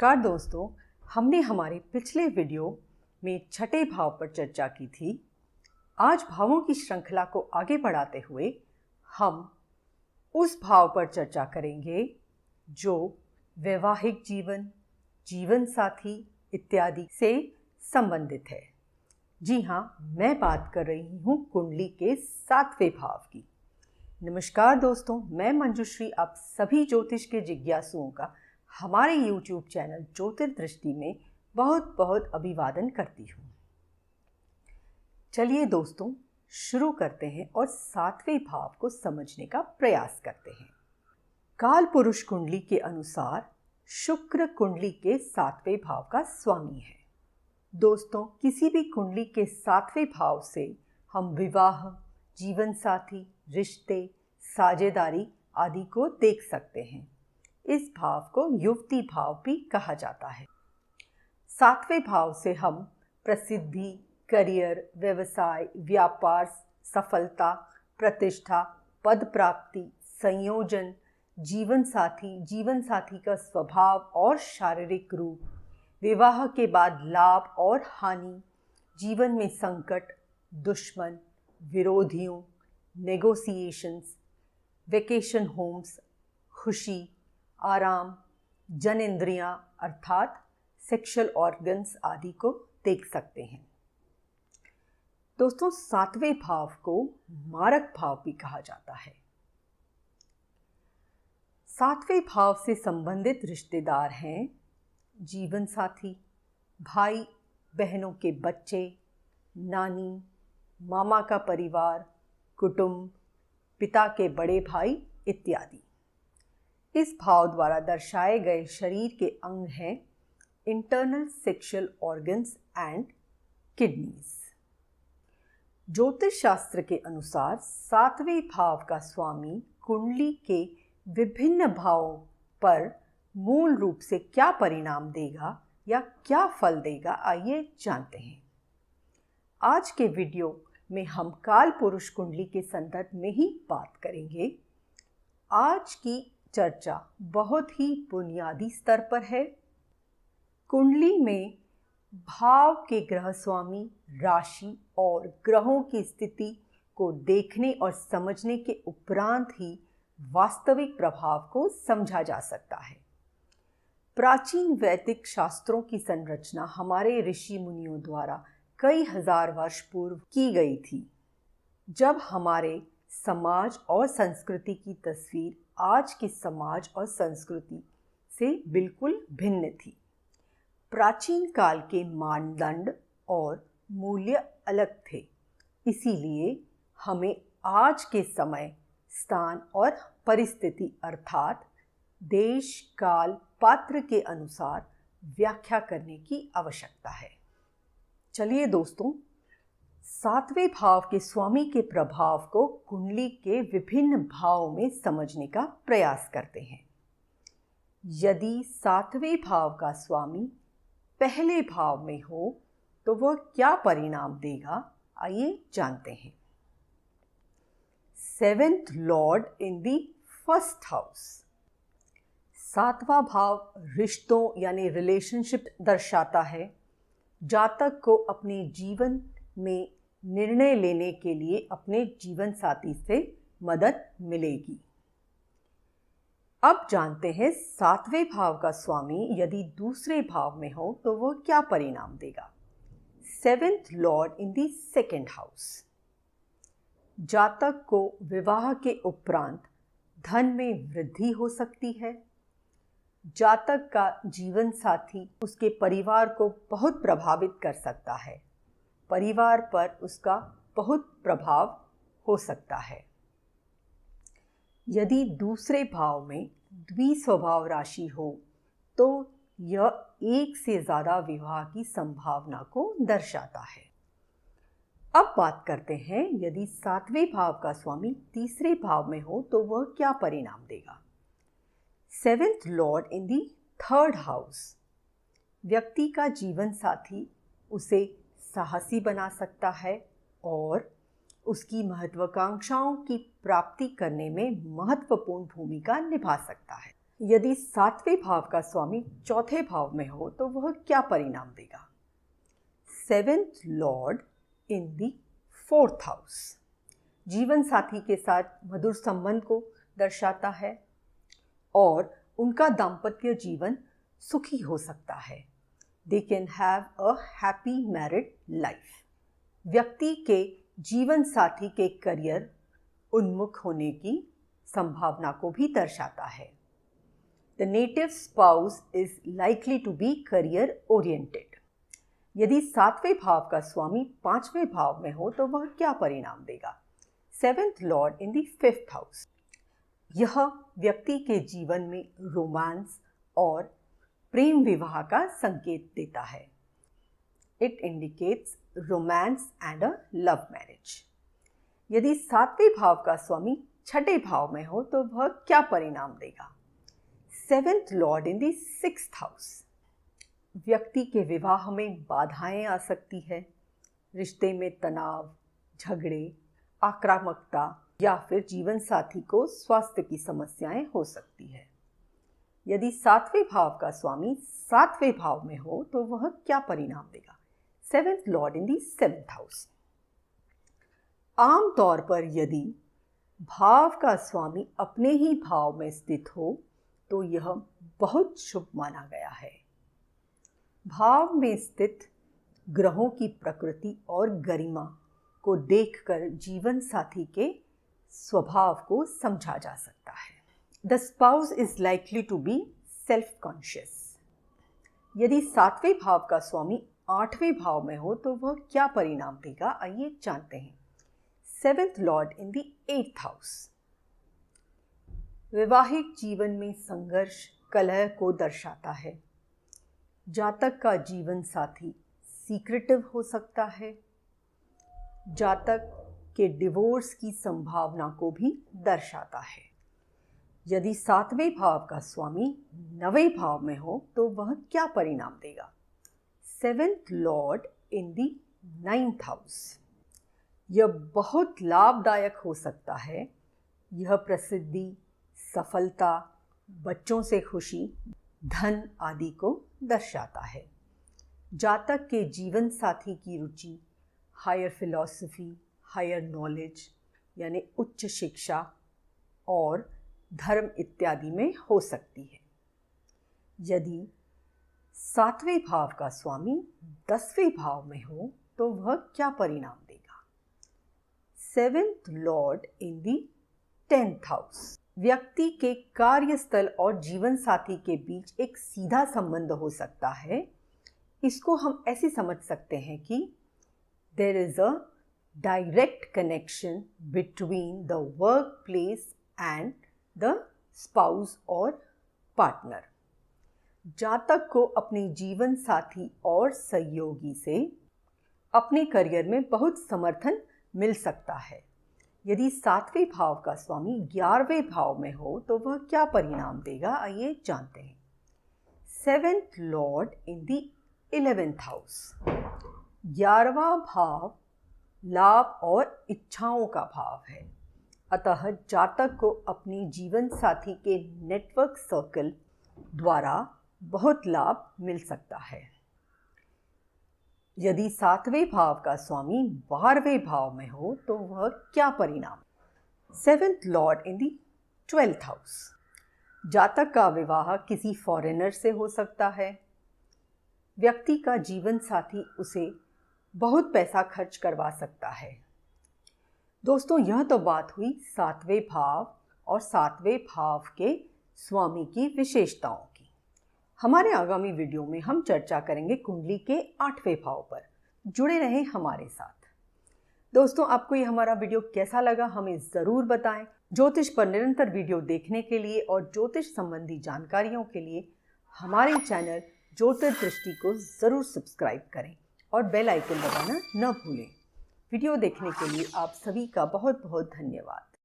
नमस्कार दोस्तों, हमने हमारे पिछले वीडियो में छठे भाव पर चर्चा की थी। आज भावों की श्रृंखला को आगे बढ़ाते हुए हम उस भाव पर चर्चा करेंगे जो वैवाहिक जीवन, जीवन साथी इत्यादि से संबंधित है। जी हाँ, मैं बात कर रही हूँ कुंडली के 7वें भाव की। नमस्कार दोस्तों, मैं मंजुश्री आप सभी ज्योतिष के जिज्ञासुओं का हमारे YouTube चैनल ज्योतिर्दृष्टि में बहुत बहुत अभिवादन करती हूँ। चलिए दोस्तों, शुरू करते हैं और 7वें भाव को समझने का प्रयास करते हैं। काल पुरुष कुंडली के अनुसार शुक्र कुंडली के 7वें भाव का स्वामी है। दोस्तों, किसी भी कुंडली के 7वें भाव से हम विवाह, जीवन साथी, रिश्ते, साझेदारी आदि को देख सकते हैं। इस भाव को युवती भाव भी कहा जाता है। 7वें भाव से हम प्रसिद्धि, करियर, व्यवसाय, व्यापार, सफलता, प्रतिष्ठा, पद प्राप्ति, संयोजन, जीवन साथी का स्वभाव और शारीरिक रूप, विवाह के बाद लाभ और हानि, जीवन में संकट, दुश्मन, विरोधियों, नेगोशिएशंस, वेकेशन होम्स, खुशी, आराम, जनेंद्रियां अर्थात सेक्सुअल ऑर्गन्स आदि को देख सकते हैं। दोस्तों, 7वें भाव को मारक भाव भी कहा जाता है। 7वें भाव से संबंधित रिश्तेदार हैं जीवन साथी, भाई बहनों के बच्चे, नानी, मामा का परिवार, कुटुंब, पिता के बड़े भाई इत्यादि। इस भाव द्वारा दर्शाए गए शरीर के अंग हैं internal sexual organs and kidneys. ज्योतिष शास्त्र के अनुसार 7वें भाव का स्वामी कुंडली के विभिन्न भावों पर मूल रूप से क्या परिणाम देगा या क्या फल देगा, आइए जानते हैं। आज के वीडियो में हम काल पुरुष कुंडली के संदर्भ में ही बात करेंगे। आज की चर्चा बहुत ही बुनियादी स्तर पर है। कुंडली में भाव के ग्रह स्वामी, राशि और ग्रहों की स्थिति को देखने और समझने के उपरांत ही वास्तविक प्रभाव को समझा जा सकता है। प्राचीन वैदिक शास्त्रों की संरचना हमारे ऋषि मुनियों द्वारा कई हजार वर्ष पूर्व की गई थी, जब हमारे समाज और संस्कृति की तस्वीर आज के समाज और संस्कृति से बिल्कुल भिन्न थी। प्राचीन काल के मानदंड और मूल्य अलग थे, इसीलिए हमें आज के समय, स्थान और परिस्थिति अर्थात देश, काल, पात्र के अनुसार व्याख्या करने की आवश्यकता है। चलिए दोस्तों, 7वें भाव के स्वामी के प्रभाव को कुंडली के विभिन्न भावों में समझने का प्रयास करते हैं। यदि 7वें भाव का स्वामी पहले भाव में हो तो वह क्या परिणाम देगा, आइए जानते हैं। 7th lord in the 1st house. 7वां भाव रिश्तों यानी रिलेशनशिप दर्शाता है। जातक को अपने जीवन में निर्णय लेने के लिए अपने जीवन साथी से मदद मिलेगी। अब जानते हैं 7वें भाव का स्वामी यदि दूसरे भाव में हो तो वह क्या परिणाम देगा। 7th lord in the 2nd house. जातक को विवाह के उपरांत धन में वृद्धि हो सकती है। जातक का जीवन साथी उसके परिवार को बहुत प्रभावित कर सकता है। परिवार पर उसका बहुत प्रभाव हो सकता है। यदि दूसरे भाव में द्विस्वभाव राशि हो तो यह एक से ज़्यादा विवाह की संभावना को दर्शाता है। अब बात करते हैं यदि 7वें भाव का स्वामी तीसरे भाव में हो तो वह क्या परिणाम देगा। 7th lord in the 3rd house. व्यक्ति का जीवन साथी उसे साहसी बना सकता है और उसकी महत्वाकांक्षाओं की प्राप्ति करने में महत्वपूर्ण भूमिका निभा सकता है। यदि सातवें भाव का स्वामी चौथे भाव में हो तो वह क्या परिणाम देगा? Seventh lord in the fourth house जीवन साथी के साथ मधुर संबंध को दर्शाता है और उनका दाम्पत्य जीवन सुखी हो सकता है। They can have a happy married life. व्यक्ति के जीवन साथी के करियर उन्मुख होने की संभावना को भी दर्शाता है। The native spouse is likely to be career oriented. यदि सातवें भाव का स्वामी पांचवें भाव में हो तो वह क्या परिणाम देगा? Seventh lord in the fifth house. यह व्यक्ति के जीवन में रोमांस और प्रेम विवाह का संकेत देता है। It indicates romance and a love marriage. यदि सातवें भाव का स्वामी छठे भाव में हो तो वह क्या परिणाम देगा? Seventh lord in the sixth house. व्यक्ति के विवाह में बाधाएं आ सकती है। रिश्ते में तनाव, झगड़े, आक्रामकता या फिर जीवन साथी को स्वास्थ्य की समस्याएं हो सकती है। यदि सातवें भाव का स्वामी सातवें भाव में हो तो वह क्या परिणाम देगा? Seventh lord in the seventh house. आमतौर पर यदि भाव का स्वामी अपने ही भाव में स्थित हो तो यह बहुत शुभ माना गया है। भाव में स्थित ग्रहों की प्रकृति और गरिमा को देखकर जीवन साथी के स्वभाव को समझा जा सकता है। The spouse is likely to be self conscious. यदि सातवें भाव का स्वामी आठवें भाव में हो तो वह क्या परिणाम देगा? आइए जानते हैं। Seventh lord in the eighth house. वैवाहिक जीवन में संघर्ष, कलह को दर्शाता है। जातक का जीवन साथी सीक्रेटिव हो सकता है। जातक के डिवोर्स की संभावना को भी दर्शाता है। यदि सातवें भाव का स्वामी नवें भाव में हो तो वह क्या परिणाम देगा? Seventh lord in the ninth house. यह बहुत लाभदायक हो सकता है। यह प्रसिद्धि, सफलता, बच्चों से खुशी, धन आदि को दर्शाता है। जातक के जीवन साथी की रुचि हायर फिलॉसफी, हायर नॉलेज यानी उच्च शिक्षा और धर्म इत्यादि में हो सकती है। यदि सातवें भाव का स्वामी 10वें भाव में हो तो वह क्या परिणाम देगा? Seventh lord in the 10th house. व्यक्ति के कार्यस्थल और जीवन साथी के बीच एक सीधा संबंध हो सकता है। इसको हम ऐसे समझ सकते हैं कि there is a direct connection between the work place and the spouse और पार्टनर। जातक को अपने जीवन साथी और सहयोगी से अपने करियर में बहुत समर्थन मिल सकता है। यदि सातवें भाव का स्वामी 11वें भाव में हो तो वह क्या परिणाम देगा? आइए जानते हैं। Seventh lord in the 11th house. 11वां भाव लाभ और इच्छाओं का भाव है। अतः जातक को अपनी जीवन साथी के नेटवर्क सर्कल द्वारा बहुत लाभ मिल सकता है। यदि सातवें भाव का स्वामी 12वें भाव में हो तो वह क्या परिणाम? Seventh lord in the 12th house. जातक का विवाह किसी फॉरेनर से हो सकता है। व्यक्ति का जीवन साथी उसे बहुत पैसा खर्च करवा सकता है। दोस्तों, यह तो बात हुई सातवें भाव और सातवें भाव के स्वामी की विशेषताओं की। हमारे आगामी वीडियो में हम चर्चा करेंगे कुंडली के 8वें भाव पर। जुड़े रहें हमारे साथ। दोस्तों, आपको ये हमारा वीडियो कैसा लगा हमें ज़रूर बताएं। ज्योतिष पर निरंतर वीडियो देखने के लिए और ज्योतिष संबंधी जानकारियों के लिए हमारे चैनल ज्योतिष दृष्टि को ज़रूर सब्सक्राइब करें और बेल आइकन दबाना न भूलें। वीडियो देखने के लिए आप सभी का बहुत बहुत धन्यवाद।